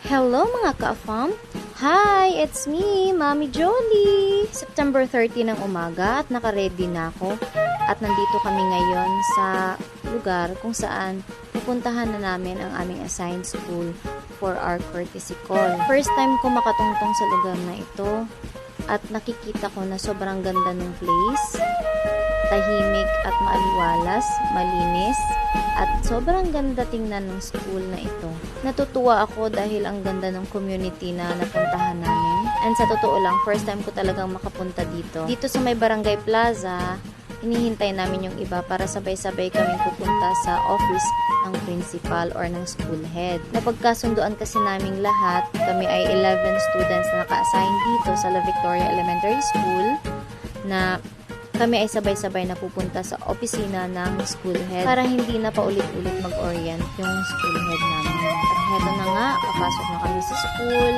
Hello mga ka-AFAM! Hi! It's me, Mami Jolie! September 30 ng umaga at naka-ready na ako. At nandito kami ngayon sa lugar kung saan pupuntahan na namin ang aming assigned school for our courtesy call. First time ko makatungtong sa lugar na ito at nakikita ko na sobrang ganda ng place. Tahimik at maaliwalas, malinis, at sobrang ganda tingnan ng school na ito. Natutuwa ako dahil ang ganda ng community na napuntahan namin. And sa totoo lang, first time ko talagang makapunta dito. Dito sa may Barangay Plaza, hinihintay namin yung iba para sabay-sabay kaming pupunta sa office ng principal or ng school head. Napagkasunduan kasi naming lahat, kami ay 11 students na naka-assign dito sa La Victoria Elementary School na kami ay sabay-sabay na pupunta sa opisina ng school head para hindi na paulit-ulit mag-orient yung school head namin. At heto na nga, papasok na kami sa school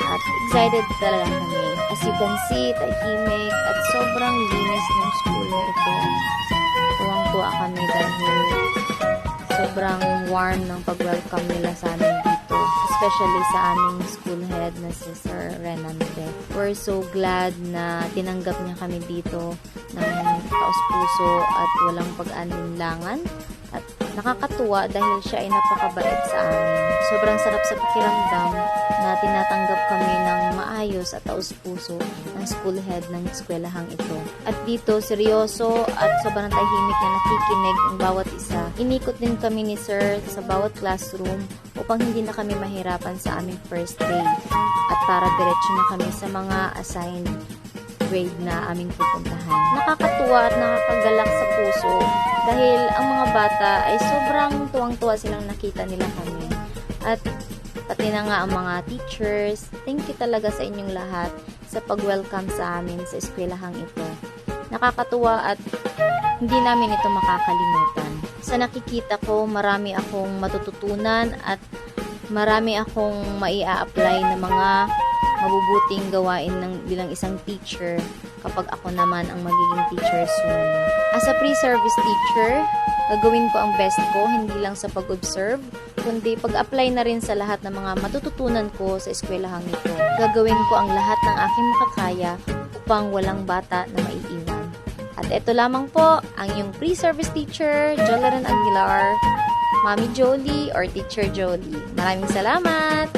at excited talaga kami. As you can see, tahimik at sobrang linis ng school na ito. Tuwang-tuwa kami dahil sobrang warm ng pag-welcome nila sa amin dito. Especially sa aming school head na si Sir Renante. We're so glad na tinanggap niya kami dito ng taos-puso at walang pag-alinlangan. At nakakatuwa dahil siya ay napakabait sa amin. Sobrang sarap sa pakiramdam na tinatanggap kami ng maayos at taos-puso ng school head ng eskwelahang ito. At dito, seryoso at sobrang tahimik na nakikinig ang bawat isa. Inikot din kami ni Sir sa bawat classroom upang hindi na kami mahirapan sa aming first day. At para diretso na kami sa mga assigned grade na aming pupuntahan. Nakakatuwa at nakakagalak sa puso dahil ang mga bata ay sobrang tuwang-tuwa silang nakita nila kami. At pati na nga ang mga teachers, thank you talaga sa inyong lahat sa pag-welcome sa amin sa eskwelahang ito. Nakakatuwa at hindi namin ito makakalimutan. Sa nakikita ko, marami akong matututunan at marami akong maia-apply na mga mabubuting gawain ng bilang isang teacher kapag ako naman ang magiging teacher soon. As a pre-service teacher, gagawin ko ang best ko, hindi lang sa pag-observe, kundi pag-apply na rin sa lahat ng mga matututunan ko sa eskwelahang ito. Gagawin ko ang lahat ng aking makakaya upang walang bata na maiiwan. At ito lamang po ang iyong pre-service teacher, Jolaren Aguilar, Mami Jolie or Teacher Jolie. Maraming salamat!